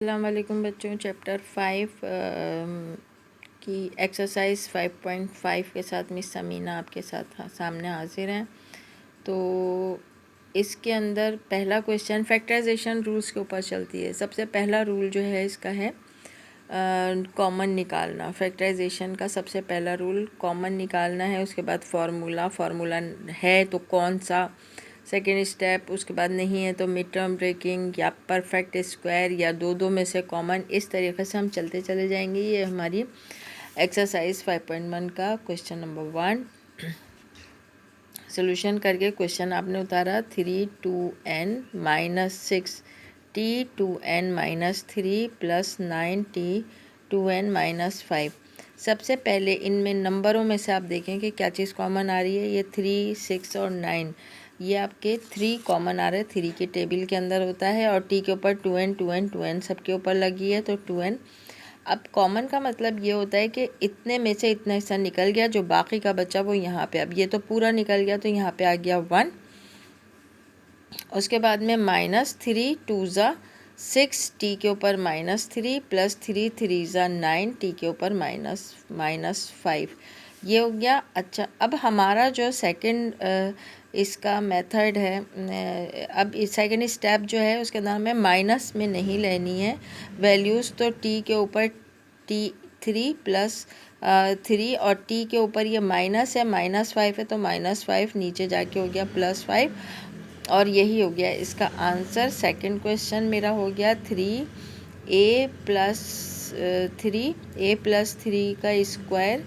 अस्सलाम वालेकुम बच्चों। चैप्टर 5 की एक्सरसाइज 5.5 के साथ मिस समीना आपके साथ सामने हाजिर हैं। तो इसके अंदर पहला क्वेश्चन फैक्टराइजेशन रूल्स के ऊपर चलती है। सबसे पहला रूल जो है इसका है कॉमन निकालना। फैक्टराइजेशन का सबसे पहला रूल कॉमन निकालना है। उसके बाद फार्मूला है तो कौन सा, सेकेंड स्टेप, उसके बाद नहीं है तो मिड टर्म ब्रेकिंग या परफेक्ट स्क्वायर या दो में से कॉमन। इस तरीके से हम चलते चले जाएंगे। ये हमारी एक्सरसाइज 5.1 का क्वेश्चन नंबर 1 सोल्यूशन करके क्वेश्चन आपने उतारा 3 2n-6 t2n-3 + 9 t2n-5। सबसे पहले इनमें नंबरों में से आप देखें कि क्या चीज़ कॉमन आ रही है। ये 3, 6 और 9, ये आपके 3 कॉमन आ रहे हैं। 3 की टेबल के अंदर होता है और टी के ऊपर 2n सबके ऊपर लगी है तो 2n। अब कॉमन का मतलब ये होता है कि इतने में से इतना हिस्सा निकल गया, जो बाकी का बचा वो यहाँ पे। अब ये तो पूरा निकल गया तो यहाँ पे आ गया 1। उसके बाद में -3 2 ज़ा 6 टी के ऊपर -3 + 3 3 ज़ा 9 टी के ऊपर -5, ये हो गया। अच्छा, अब हमारा जो सेकंड इसका मेथड है, अब सेकंड स्टेप जो है उसके अंदर हमें माइनस में नहीं लेनी है वैल्यूज़। तो टी के ऊपर t3 + 3 और टी के ऊपर ये माइनस है, -5 है तो -5 नीचे जाके हो गया +5 और यही हो गया इसका आंसर। सेकंड क्वेश्चन मेरा हो गया 3a + 3 का स्क्वायर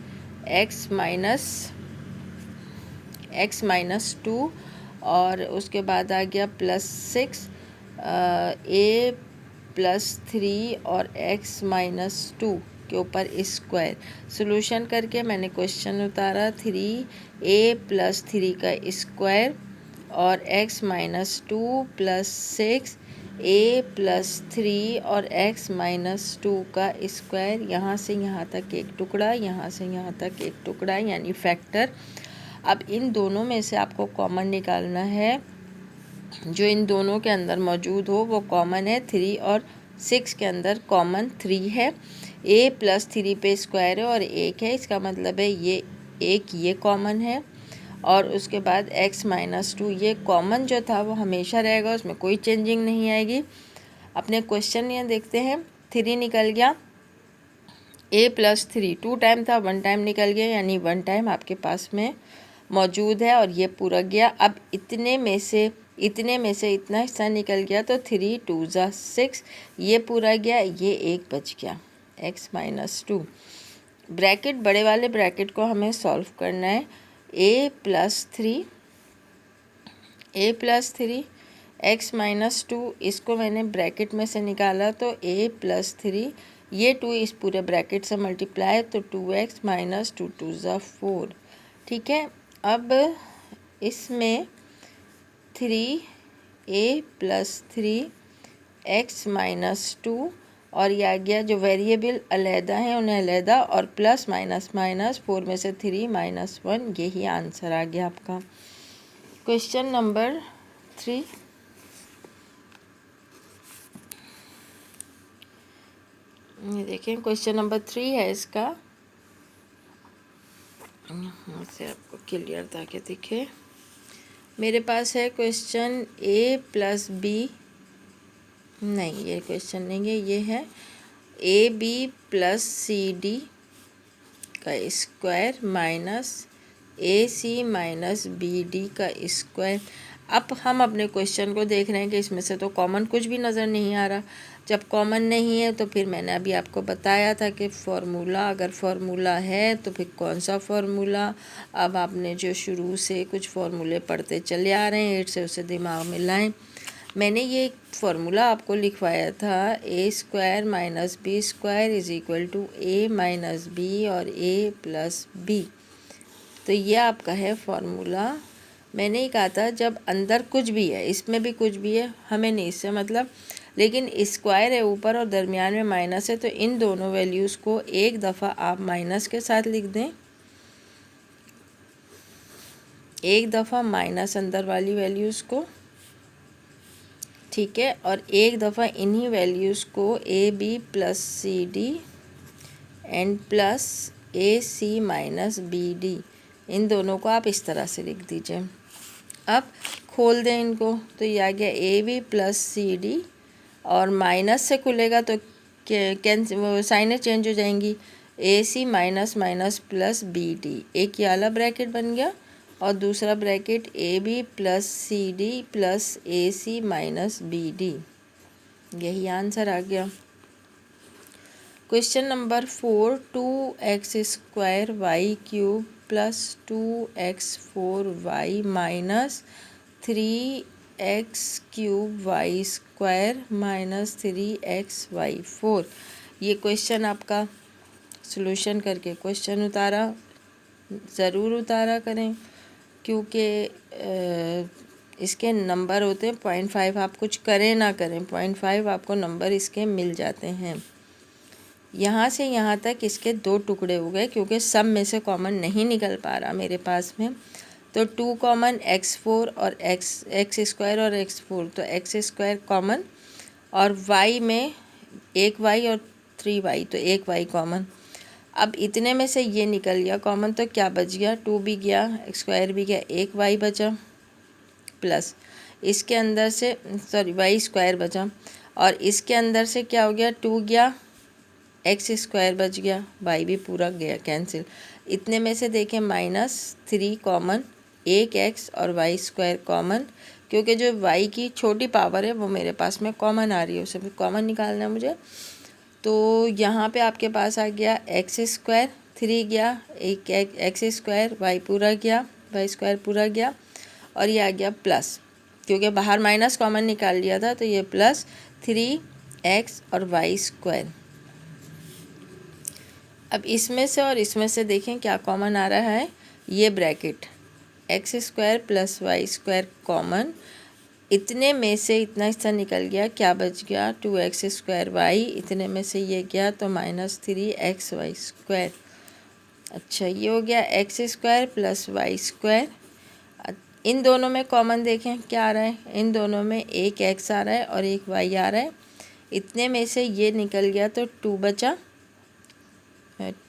x-2 और उसके बाद आ गया +6 a + 3 और x-2 के ऊपर स्क्वायर। सोल्यूशन करके मैंने क्वेश्चन उतारा 3a + 3 का स्क्वायर और x-2 + 6 a + 3 और x-2 का स्क्वायर। यहाँ से यहाँ तक एक टुकड़ा, यहाँ से यहाँ तक एक टुकड़ा, यानी फैक्टर। अब इन दोनों में से आपको कॉमन निकालना है। जो इन दोनों के अंदर मौजूद हो वो कॉमन है। 3 और 6 के अंदर कॉमन 3 है। a + 3 पे स्क्वायर है और 1 है, इसका मतलब है ये 1 ये कॉमन है। और उसके बाद x-2 ये कॉमन जो था वो हमेशा रहेगा, उसमें कोई चेंजिंग नहीं आएगी। अपने क्वेश्चन ये देखते हैं। 3 निकल गया, a + 3 2 टाइम था, 1 टाइम निकल गया, यानी 1 टाइम आपके पास में मौजूद है और ये पूरा गया। अब इतने में से इतना हिस्सा निकल गया तो 3 2 ज़ा 6 ये पूरा गया, ये एक बच गया x-2। ब्रैकेट, बड़े वाले ब्रैकेट को हमें सॉल्व करना है। a + 3 x-2, इसको मैंने ब्रैकेट में से निकाला तो a + 3, ये 2 इस पूरे ब्रैकेट से मल्टीप्लाई तो 2x - 2 2 ज़ा 4। ठीक है, अब इसमें 3a + 3 x-2 और ये आ गया, जो वेरिएबल अलहदा हैं उन्हें अलहदा, और प्लस माइनस माइनस 4 में से 3 -1, यही आंसर आ गया आपका। क्वेश्चन नंबर 3 ये देखें, क्वेश्चन नंबर 3 है इसका। यहाँ से आपको क्लियर ताकि दिखे। मेरे पास है क्वेश्चन a + b, नहीं ये क्वेश्चन नहीं है, ये है ab + cd का स्क्वायर -ac - bd का स्क्वायर। अब हम अपने क्वेश्चन को देख रहे हैं कि इसमें से तो कॉमन कुछ भी नज़र नहीं आ रहा। जब कॉमन नहीं है तो फिर मैंने अभी आपको बताया था कि फार्मूला, अगर फार्मूला है तो फिर कौन सा फार्मूला। अब आपने जो शुरू से कुछ फार्मूले पढ़ते चले आ रहे हैं, 8 से उसे दिमाग में लाएं। मैंने ये फार्मूला आपको लिखवाया था, a² - b² = a - b और a + b। तो ये आपका है फार्मूला। मैंने ही कहा था जब अंदर कुछ भी है, इसमें भी कुछ भी है, हमें नहीं इससे मतलब, लेकिन स्क्वायर है ऊपर और दरमियान में माइनस है, तो इन दोनों वैल्यूज़ को एक दफ़ा आप माइनस के साथ लिख दें, एक दफ़ा माइनस अंदर वाली वैल्यूज़ को ठीक है। और एक दफ़ा इन्हीं वैल्यूज़ को A B plus C D and plus A C minus B D, इन दोनों को आप इस तरह से लिख दीजिए। अब खोल दें इनको, तो ये आ गया A B plus C D, और माइनस से खुलेगा तो कैंसिल, साइनें चेंज हो जाएंगी, A C minus minus plus B D, एक ये वाला ब्रैकेट बन गया और दूसरा bracket A B plus C D plus A C minus B D, यही आंसर आ गया। Question number 4, 2x² y³ plus 2x4y minus 3x³ y² minus 3xy4। ये क्वेश्चन आपका सॉल्यूशन करके क्वेश्चन उतारा, ज़रूर उतारा करें, क्योंकि इसके नंबर होते हैं 0.5, आप कुछ करें ना करें 0.5 आपको नंबर इसके मिल जाते हैं। यहाँ से यहाँ तक इसके 2 टुकड़े हो गए, क्योंकि सब में से कॉमन नहीं निकल पा रहा मेरे पास में, तो 2 कॉमन, x4 और x² और x4, तो x² कॉमन, और y में 1 y और 3 y, तो 1 y कॉमन। अब इतने में से ये निकल गया कॉमन, तो क्या बच गया, 2 भी गया, x² भी गया, 1 y बचा, प्लस इसके अंदर से y² बचा, और इसके अंदर से क्या हो गया, 2 गया, x² बच गया, y भी पूरा गया कैंसिल। इतने में से देखें -3 कॉमन, 1 x और y² कॉमन, क्योंकि जो y की छोटी पावर है वो मेरे पास में कॉमन आ रही है, उसे भी कॉमन निकालना है मुझे। तो यहाँ पे आपके पास आ गया x², 3 गया, एक x², y पूरा गया, y² पूरा गया, और ये आ गया प्लस, क्योंकि बाहर माइनस कॉमन निकाल लिया था, तो ये प्लस 3x और y²। अब इसमें से और इसमें से देखें क्या कॉमन आ रहा है, ये bracket x² plus y² common, इतने में से इतना हिस्सा निकल गया, क्या बच गया, 2x²y, इतने में से ये गया तो -3xy²। अच्छा, ये हो गया x² प्लस y²। इन दोनों में कॉमन देखें क्या आ रहा है, इन दोनों में एक x आ रहा है और एक y आ रहा है, इतने में से ये निकल गया तो 2 बचा,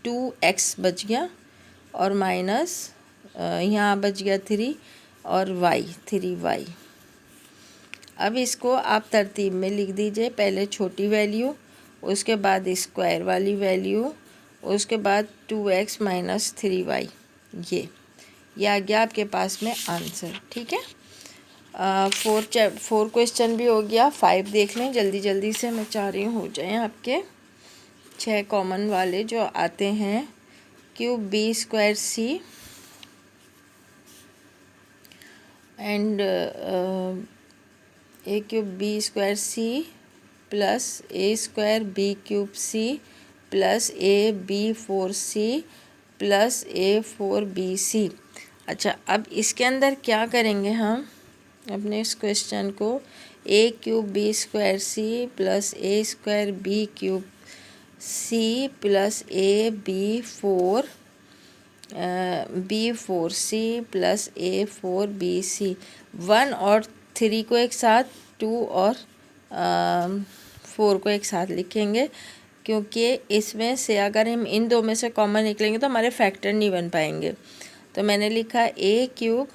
2x बच गया, और माइनस यहाँ बच गया 3 और y 3y। अब इसको आप तरतीब में लिख दीजिए, पहले छोटी वैल्यू, उसके बाद स्क्वायर वाली वैल्यू, उसके बाद 2x माइनस 3y, ये आ गया आपके पास में आंसर। ठीक है, 4 क्वेश्चन भी हो गया, 5 देख लें जल्दी जल्दी से, मैं चाह रही हूँ हो जाएं आपके 6 कॉमन वाले जो आते हैं। Cube b² c and a³ b² c plus a² b³ c plus ab4 c plus a4 bc। अच्छा, अब इसके अंदर क्या करेंगे हम अपने इस क्वेश्चन को, a³ b² c plus a² b³ c plus ab4 b4c plus a4bc, 1 और 3 को एक साथ, 2 और 4 को एक साथ लिखेंगे, क्योंकि इसमें से अगर हम इन दो में से कॉमन निकलेंगे तो हमारे फैक्टर नहीं बन पाएंगे। तो मैंने लिखा a³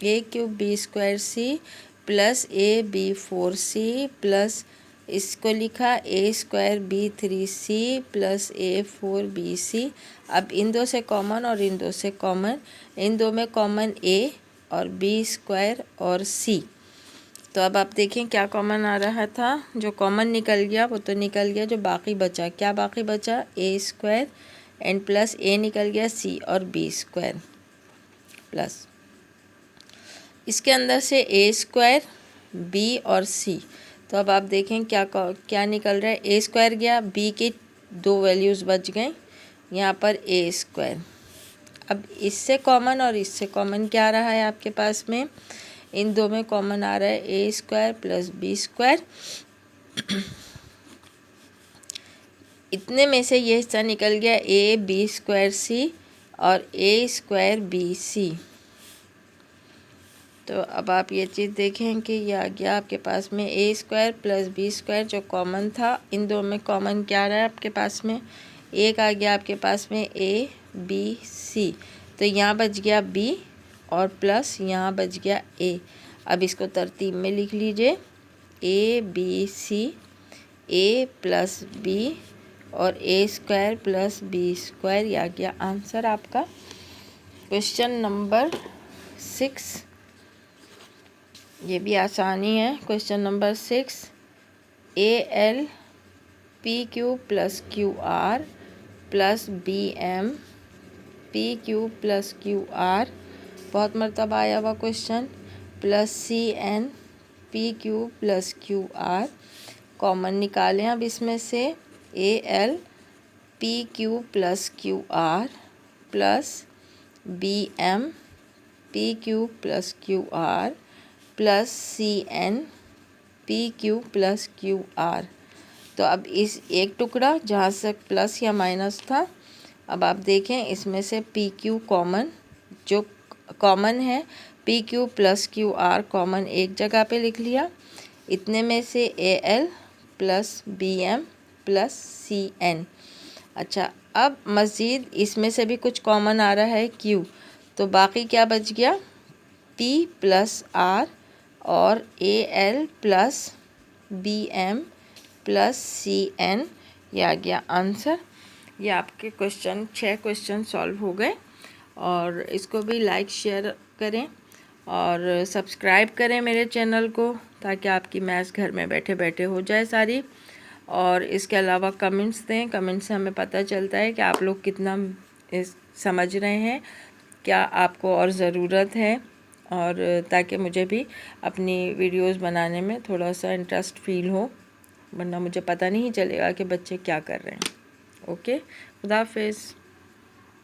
b² c plus ab4c plus इसको लिखा a² b3c प्लस a4bc। अब इन दो से कॉमन और इन दो से कॉमन, इन दो में कॉमन a और b² और c, तो अब आप देखें क्या कॉमन आ रहा था, जो कॉमन निकल गया वो तो निकल गया, जो बाकी बचा, क्या बाकी बचा, a² एंड प्लस a निकल गया, c और b² प्लस इसके अंदर से a² b और c। तो अब आप देखें क्या निकल रहा है, a² गया, b की 2 वैल्यूज़ बच गई, यहाँ पर a²। अब इससे कॉमन और इससे कॉमन क्या आ रहा है आपके पास में, इन दो में कॉमन आ रहा है a² प्लस b²। इतने में से ये हिस्सा निकल गया ab² c और a² bc। तो अब आप ये चीज़ देखें कि ये आ गया आपके पास में ए स्क्वायर प्लस बी स्क्वायर जो कॉमन था, इन दो में कॉमन क्या रहा है आपके पास में, एक आ गया आपके पास में ए बी सी, तो यहाँ बच गया बी और प्लस यहाँ बच गया ए। अब इसको तरतीब में लिख लीजिए, A B C, A plus B और A square plus B square, ये आ गया आंसर आपका। क्वेश्चन नंबर 6, ये भी आसानी है। Question number 6, A L P Q plus Q R plus B M P Q plus Q R, बहुत मरतबा आया हुआ question, plus C N P Q plus Q R. Common निकालें अब इसमें से, A L P Q plus Q R plus B M P Q plus Q R plus C N P Q plus Q R. तो अब इस एक टुकड़ा जहाँ से प्लस या माइनस था, अब आप देखें इसमें से पी क्यू कॉमन, जो कॉमन है P Q plus Q R common एक जगह पे लिख लिया, इतने में से A L plus B M plus C N. अच्छा, अब मज़ीद इसमें से भी कुछ कॉमन आ रहा है क्यू, तो बाकी क्या बच गया, पी प्लस आर और A L plus B M plus C N, ये आ गया आंसर। ये आपके क्वेश्चन 6 क्वेश्चन सॉल्व हो गए। और इसको भी लाइक शेयर करें और सब्सक्राइब करें मेरे चैनल को, ताकि आपकी मैथ्स घर में बैठे बैठे हो जाए सारी। और इसके अलावा कमेंट्स दें, कमेंट से हमें पता चलता है कि आप लोग कितना समझ रहे हैं, क्या आपको और ज़रूरत है, और ताकि मुझे भी अपनी वीडियोस बनाने में थोड़ा सा इंटरेस्ट फील हो, वरना मुझे पता नहीं चलेगा कि बच्चे क्या कर रहे हैं। ओके, खुदा हाफिज़।